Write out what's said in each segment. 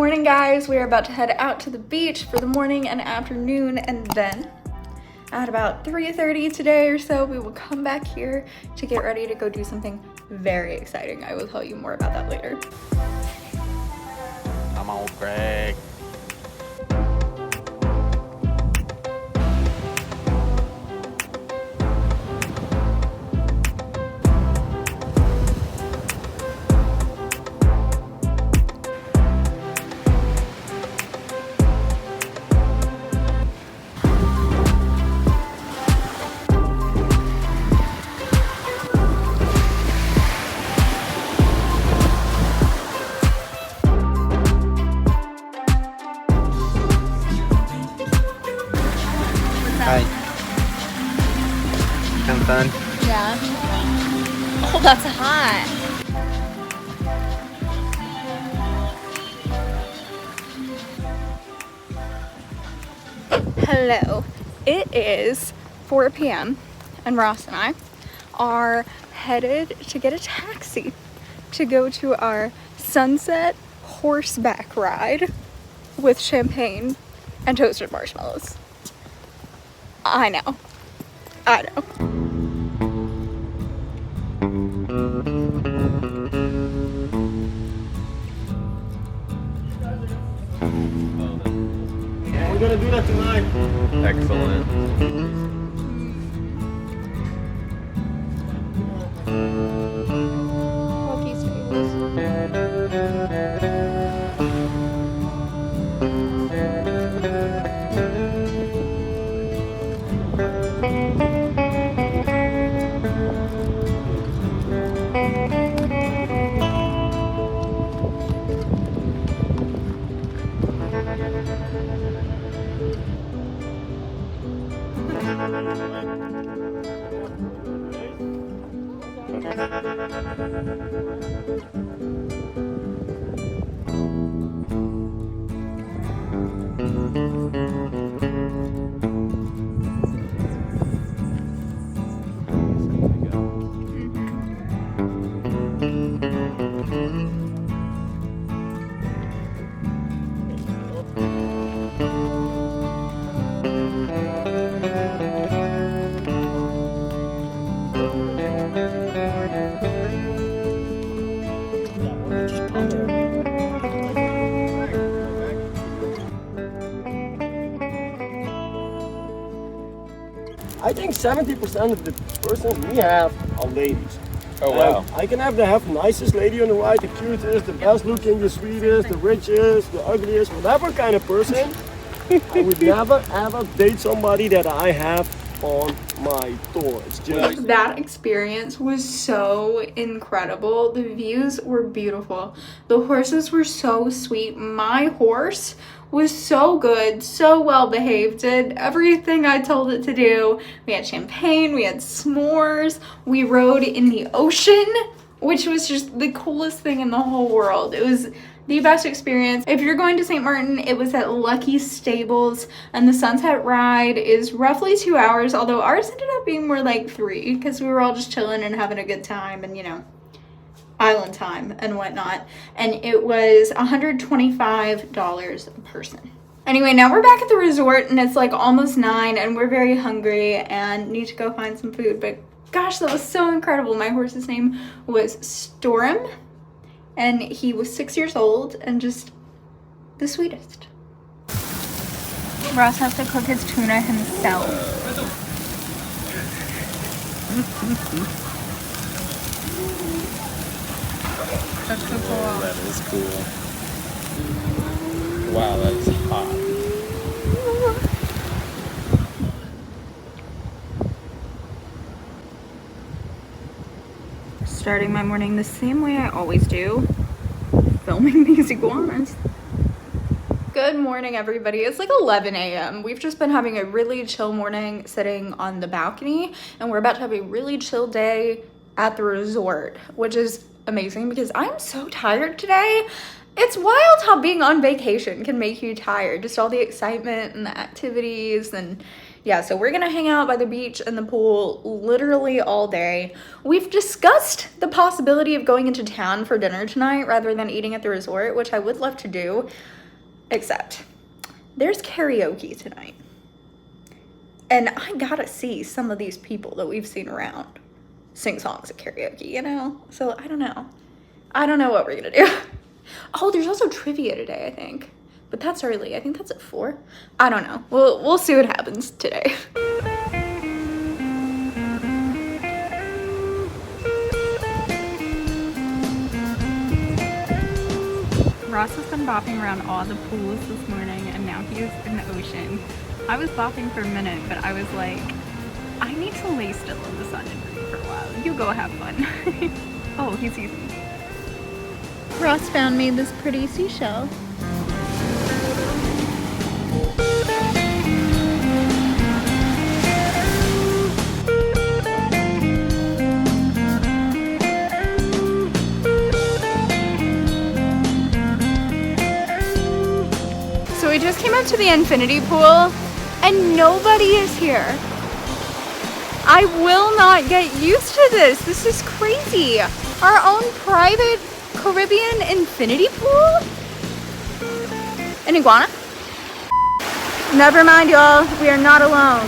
morning, guys. We are about to head out to the beach for the morning and afternoon, and then at about 3:30 today or so, we will come back here to get ready to go do something very exciting. I will tell you more about that later. Come on, Greg. Hi. Having fun? Yeah. Oh, that's hot. Hello. It is 4 p.m. and Ross and I are headed to get a taxi to go to our sunset horseback ride with champagne and toasted marshmallows. I know. We're gonna do that tonight. Excellent. I think 70% of the persons we have are ladies. Oh, wow. I can have the nicest lady on the right, the cutest, the best looking, the sweetest, the richest, the ugliest, whatever kind of person. I would never ever date somebody that I have on my tour. It's just That experience was so incredible. The views were beautiful. The horses were so sweet. My horse was so good, so well behaved, did everything I told it to do. We had champagne, we had s'mores, we rode in the ocean, which was just the coolest thing in the whole world. It was the best experience. If you're going to St. Martin, it was at Lucky Stables, and the sunset ride is roughly 2 hours, although ours ended up being more like 3 because we were all just chilling and having a good time and, you know, island time and whatnot. And it was $125 a person. Anyway, now we're back at the resort and it's like almost 9 and we're very hungry and need to go find some food. But gosh, that was so incredible. My horse's name was Storm, and he was 6 years old and just the sweetest. Ross has to cook his tuna himself. That's so cool. That is cool. Wow, that is hot. Starting my morning the same way I always do, filming these iguanas. Good morning, everybody. It's like 11 a.m. We've just been having a really chill morning sitting on the balcony, and we're about to have a really chill day at the resort, which is amazing because I'm so tired today. It's wild how being on vacation can make you tired, just all the excitement and the activities. And yeah, so we're gonna hang out by the beach and the pool literally all day. We've discussed the possibility of going into town for dinner tonight rather than eating at the resort, which I would love to do. Except there's karaoke tonight. And I gotta see some of these people that we've seen around sing songs at karaoke, you know? So I don't know. I don't know what we're gonna do. Oh, there's also trivia today, I think. But that's early. I think that's at 4. I don't know. We'll see what happens today. Ross has been bopping around all the pools this morning, and now he is in the ocean. I was bopping for a minute, but I was like, I need to lay still in the sun and breathe for a while. You go have fun. Oh, he sees me. Ross found me this pretty seashell. So we just came up to the infinity pool and nobody is here. I will not get used to this. This is crazy. Our own private Caribbean infinity pool? An iguana? Never mind, y'all. We are not alone.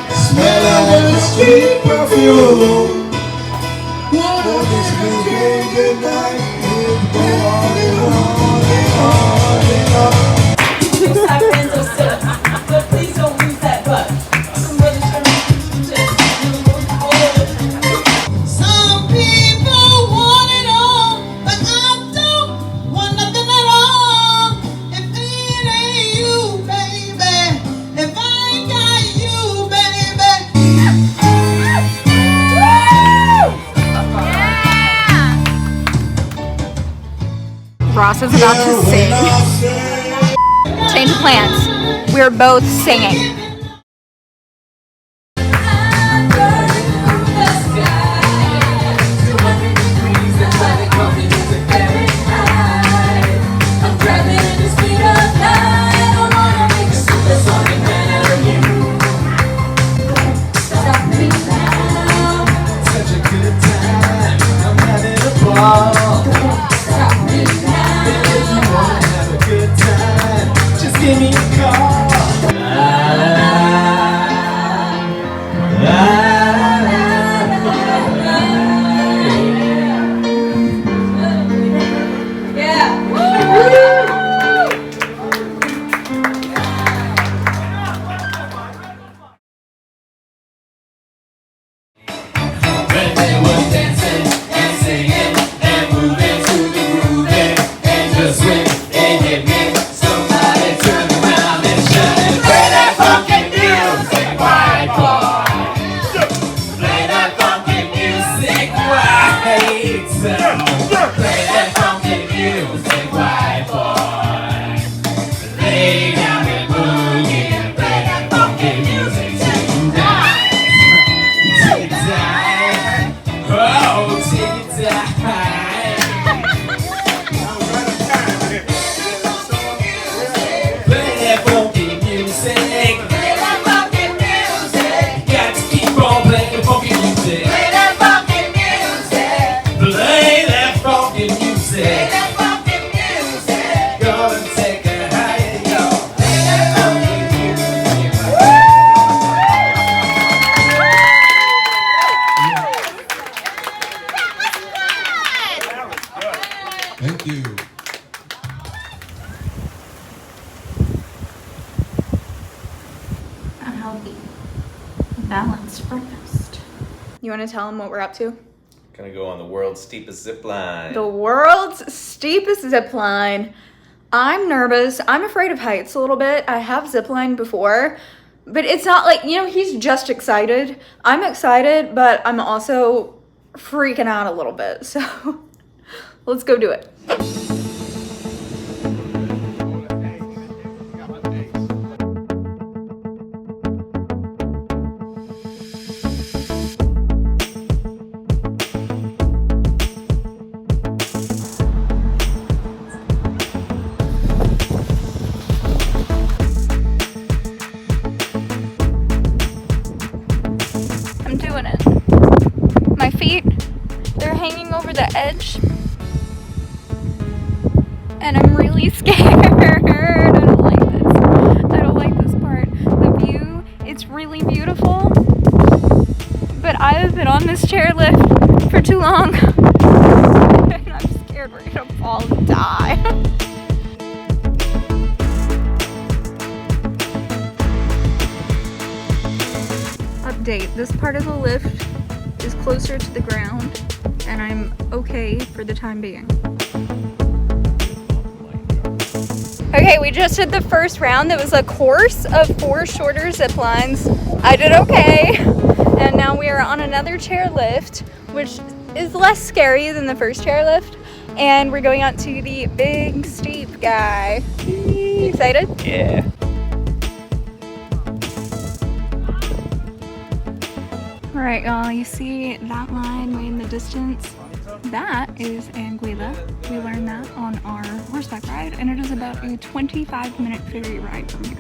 Smelling the street perfume. Oh, this good night. It go on and on and on and on. 2 seconds of sip, but please don't lose that butt. Somebody turn me just Some people want it all, but I don't want nothing at all. If it ain't you, baby, if I ain't got you, baby. Ross is about to sing. Change of plans. We're both singing. Such a good time, I'm having a ball. If you wanna have a good time, just give me a call. Thank you. A healthy, balanced breakfast. You want to tell them what we're up to? Gonna go on the world's steepest zip line. The world's steepest zip line. I'm nervous. I'm afraid of heights a little bit. I have ziplined before, but it's not like, you know, he's just excited. I'm excited, but I'm also freaking out a little bit. So let's go do it. really scared. I don't like this. I don't like this part. The view, it's really beautiful, but I have been on this chairlift for too long. And I'm scared we're gonna fall and die. Update, this part of the lift is closer to the ground and I'm okay for the time being. Okay, we just did the first round. That was a course of 4 shorter zip lines. I did okay. And now we are on another chairlift, which is less scary than the first chairlift. And we're going out to the big steep guy. You excited? Yeah. All right, y'all, you see that line way in the distance? That is Anguilla. We learned that on our horseback ride, and it is about a 25-minute ferry ride from here.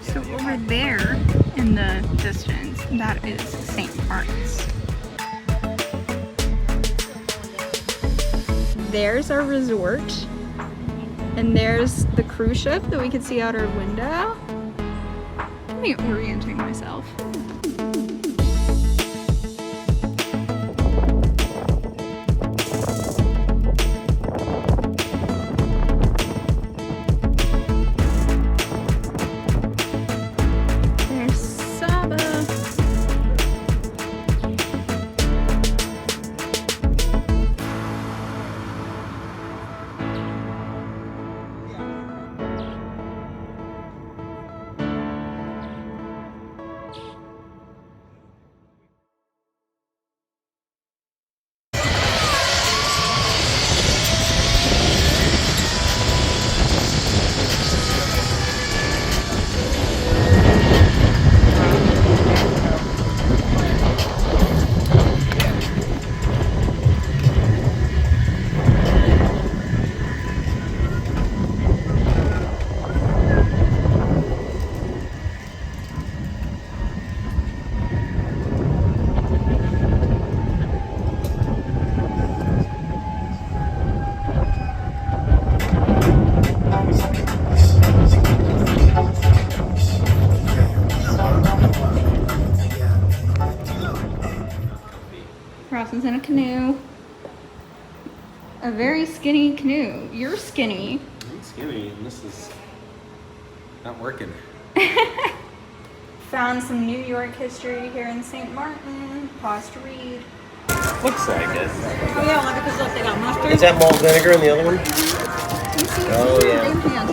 So over there in the distance, that is St. Martin's. There's our resort, and there's the cruise ship that we could see out our window. Let me orientate myself. There's Saba. Rawson's in a canoe. A very skinny canoe. You're skinny. I'm skinny, and this is not working. Found some New York history here in St. Martin. Pause to read. Looks like it. Oh yeah, like because look, they got mustard. Is that malt vinegar in the other one? Oh, yeah. Same hand.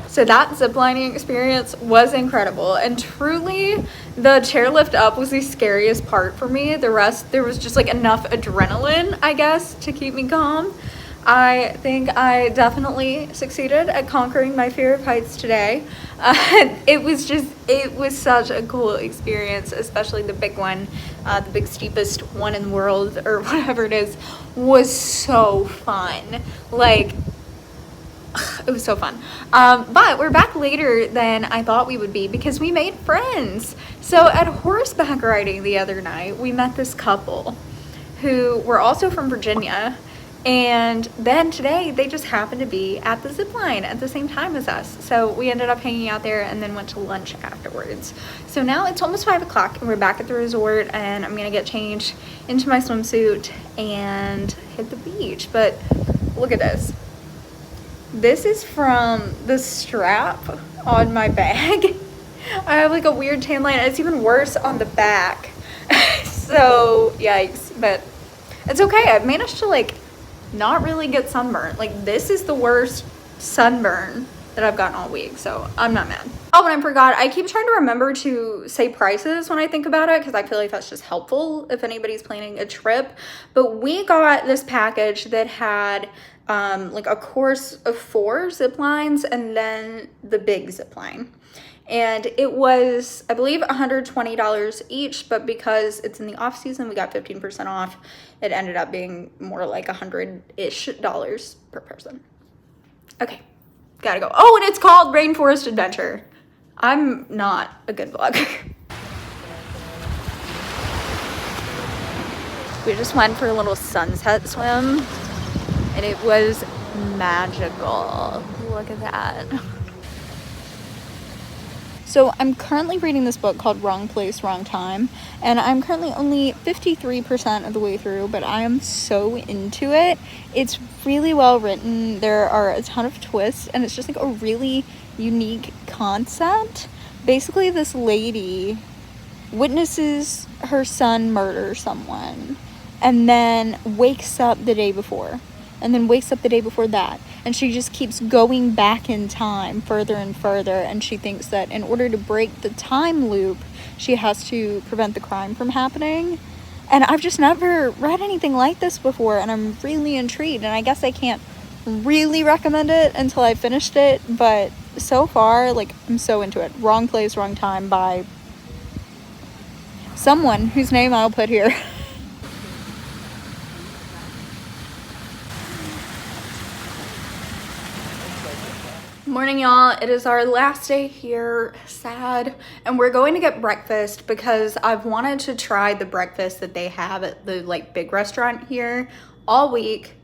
So that ziplining experience was incredible, and truly the chairlift up was the scariest part for me. The rest, there was just like enough adrenaline, I guess, to keep me calm. I think I definitely succeeded at conquering my fear of heights today. It was such a cool experience, especially the big one, the big steepest one in the world, or whatever it is, was so fun. Like, it was so fun. But we're back later than I thought we would be because we made friends. So at horseback riding the other night, we met this couple who were also from Virginia. And then today they just happened to be at the zip line at the same time as us. So we ended up hanging out there and then went to lunch afterwards. So now it's almost 5 o'clock and we're back at the resort, and I'm gonna get changed into my swimsuit and hit the beach. But look at this. This is from the strap on my bag. I have like a weird tan line. It's even worse on the back. So yikes, but it's okay. I've managed to like not really get sunburned. Like, this is the worst sunburn that I've gotten all week, so I'm not mad. Oh, and I forgot, I keep trying to remember to say prices when I think about it, because I feel like that's just helpful if anybody's planning a trip. But we got this package that had like a course of 4 zip lines and then the big zip line. and it was, I believe, $120 each, but because it's in the off season, we got 15% off. It ended up being more like $100-ish per person. Okay, gotta go. Oh, and it's called Rainforest Adventure. I'm not a good vlogger. We just went for a little sunset swim, and it was magical. Look at that. So I'm currently reading this book called Wrong Place, Wrong Time, and I'm currently only 53% of the way through, but I am so into it. It's really well written. There are a ton of twists, and it's just like a really unique concept. Basically, this lady witnesses her son murder someone, and then wakes up the day before, and then wakes up the day before that, and she just keeps going back in time further and further, and she thinks that in order to break the time loop, she has to prevent the crime from happening. And I've just never read anything like this before, and I'm really intrigued, and I guess I can't really recommend it until I finished it, but so far, like, I'm so into it. Wrong Place, Wrong Time by someone whose name I'll put here. Morning, y'all. It is our last day here. Sad. And we're going to get breakfast because I've wanted to try the breakfast that they have at the like big restaurant here all week.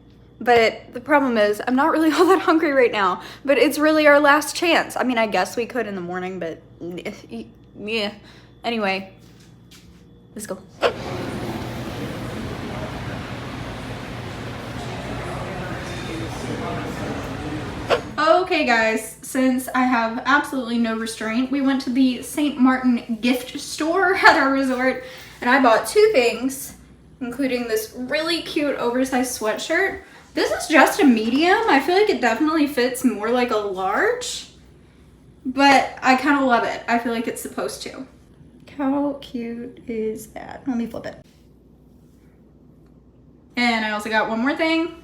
But the problem is I'm not really all that hungry right now, but it's really our last chance. I mean, I guess we could in the morning, but yeah. Anyway, let's go. Okay guys, since I have absolutely no restraint, we went to the St. Martin gift store at our resort, and I bought two things, including this really cute oversized sweatshirt. This is just a medium. I feel like it definitely fits more like a large, but I kind of love it. I feel like it's supposed to. How cute is that? Let me flip it. And I also got one more thing.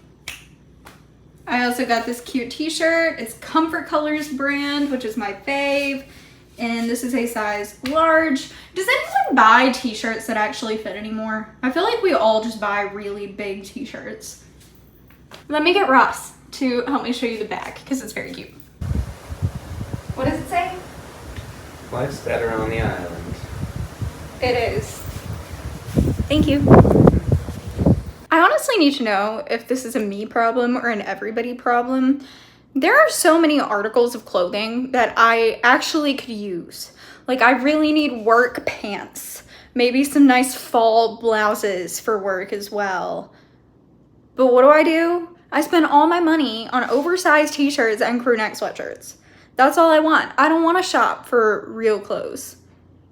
I also got this cute t-shirt. It's Comfort Colors brand, which is my fave. And this is a size large. Does anyone buy t-shirts that actually fit anymore? I feel like we all just buy really big t-shirts. Let me get Ross to help me show you the bag because it's very cute. What does it say? Life's better on the island. It is. Thank you. I honestly need to know if this is a me problem or an everybody problem. There are so many articles of clothing that I actually could use. Like, I really need work pants. Maybe some nice fall blouses for work as well. But what do? I spend all my money on oversized t-shirts and crew neck sweatshirts. That's all I want. I don't want to shop for real clothes.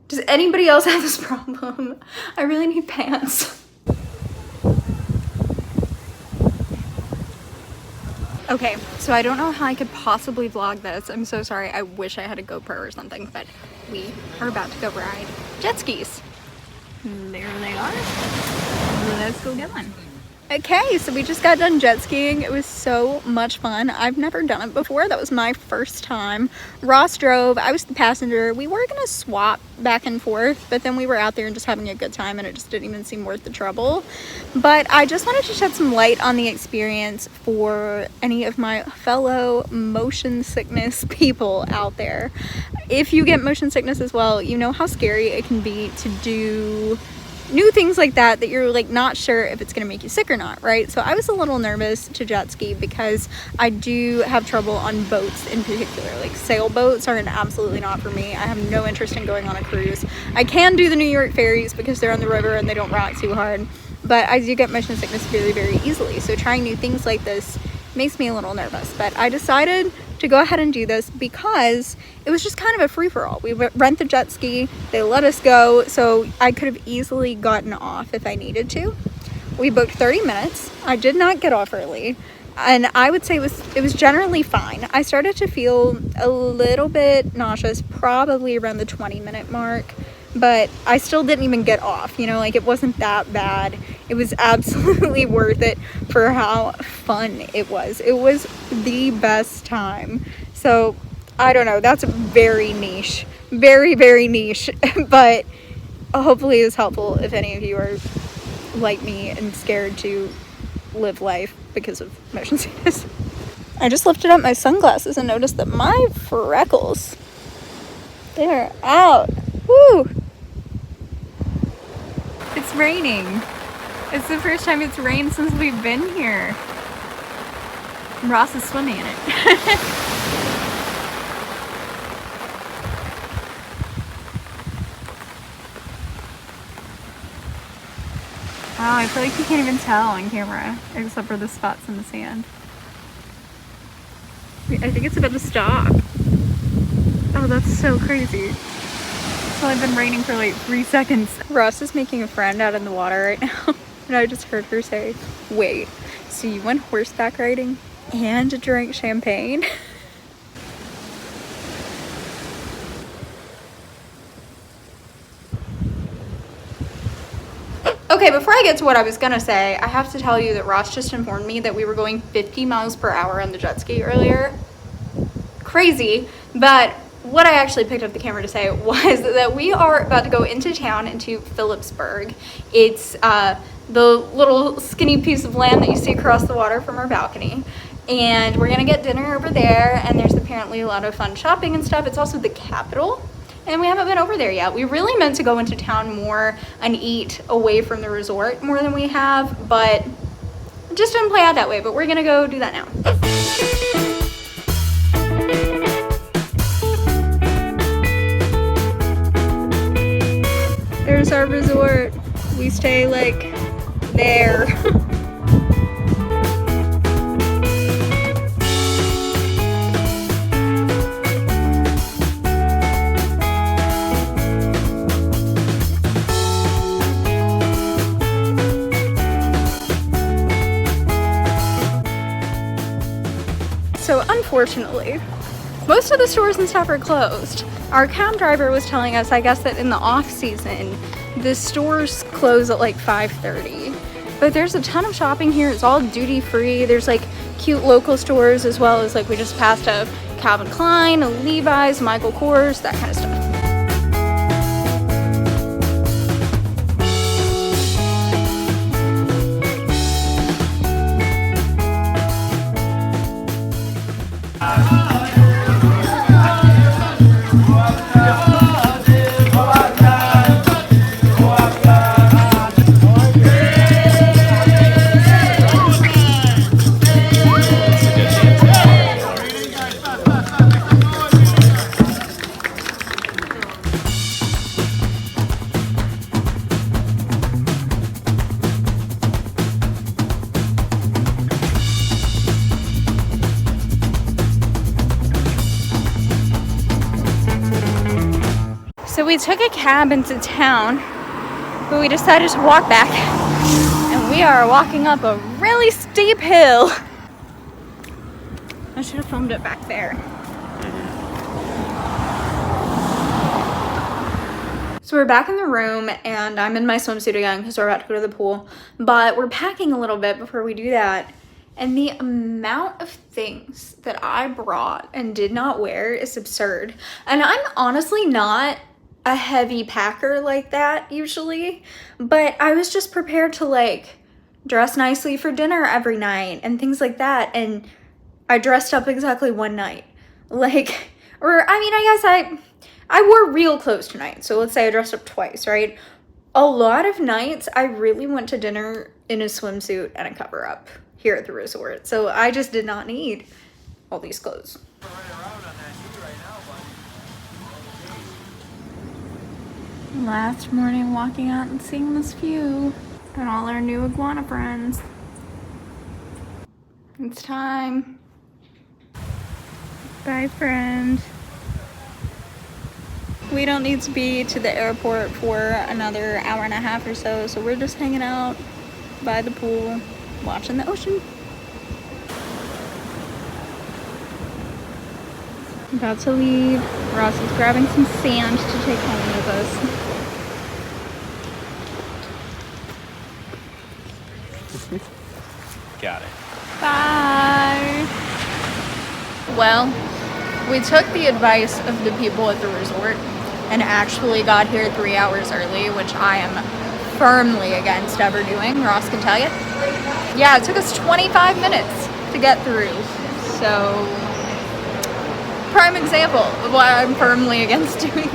Does anybody else have this problem? I really need pants. Okay, so I don't know how I could possibly vlog this. I'm so sorry. I wish I had a GoPro or something, but we are about to go ride jet skis. There they are. Let's go get one. Okay, so we just got done jet skiing. It was so much fun. I've never done it before. That was my first time. Ross drove. I was the passenger. We were gonna swap back and forth, but then we were out there and just having a good time, and it just didn't even seem worth the trouble. But I just wanted to shed some light on the experience for any of my fellow motion sickness people out there. If you get motion sickness as well, you know how scary it can be to do new things like that you're like not sure if it's gonna make you sick or not, right? So I was a little nervous to jet ski because I do have trouble on boats in particular. Like, sailboats are absolutely not for me. I have no interest in going on a cruise. I can do the New York ferries because they're on the river and they don't rock too hard, but I do get motion sickness very, very easily. So trying new things like this makes me a little nervous, but I decided to go ahead and do this because it was just kind of a free-for-all. We rent the jet ski, they let us go, so I could have easily gotten off if I needed to. We booked 30 minutes. I did not get off early, and I would say it was generally fine. I started to feel a little bit nauseous probably around the 20-minute mark, but I still didn't even get off, you know, like, it wasn't that bad. It was absolutely worth it for how fun it was. It was the best time. So I don't know, that's very niche very, very niche, but hopefully it's helpful if any of you are like me and scared to live life because of motion sickness. I just lifted up my sunglasses and noticed that my freckles, they're out. Woo! It's raining. It's the first time it's rained since we've been here. Ross is swimming in it. Wow, I feel like you can't even tell on camera, except for the spots in the sand. I think it's about to stop. Oh, that's so crazy. It's only been raining for like 3 seconds. Ross is making a friend out in the water right now. And I just heard her say, wait, so you went horseback riding and drank champagne? Okay, before I get to what I was gonna say, I have to tell you that Ross just informed me that we were going 50 miles per hour on the jet ski earlier. Crazy, but what I actually picked up the camera to say was that we are about to go into town, into Phillipsburg. It's the little skinny piece of land that you see across the water from our balcony. And we're gonna get dinner over there, and there's apparently a lot of fun shopping and stuff. It's also the capital, and we haven't been over there yet. We really meant to go into town more and eat away from the resort more than we have, but it just didn't play out that way. But we're gonna go do that now. There's our resort. We stay like there. So unfortunately, most of the stores and stuff are closed. Our cab driver was telling us, I guess, that in the off season, the stores close at like 5:30. But there's a ton of shopping here. It's all duty free. There's like cute local stores, as well as like we just passed a Calvin Klein, a Levi's, Michael Kors, that kind of stuff. So we took a cab into town, but we decided to walk back, and we are walking up a really steep hill. I should have filmed it back there. So we're back in the room, and I'm in my swimsuit again because we're about to go to the pool, but we're packing a little bit before we do that. And the amount of things that I brought and did not wear is absurd. And I'm honestly not a heavy packer like that usually, but I was just prepared to like dress nicely for dinner every night and things like that, and I dressed up exactly one night. Like, or I mean, I guess I wore real clothes tonight, so let's say I dressed up twice, right? A lot of nights I really went to dinner in a swimsuit and a cover up here at the resort, so I just did not need all these clothes. Last morning walking out and seeing this view and all our new iguana friends. It's time. Bye, friend. We don't need to be to the airport for another hour and a half or so, so we're just hanging out by the pool, watching the ocean. About to leave. Ross is grabbing some sand to take home with us. Got it. Bye. Well, we took the advice of the people at the resort and actually got here 3 hours early, which I am firmly against ever doing. Ross can tell you. Yeah, it took us 25 minutes to get through. So, prime example of why I'm firmly against doing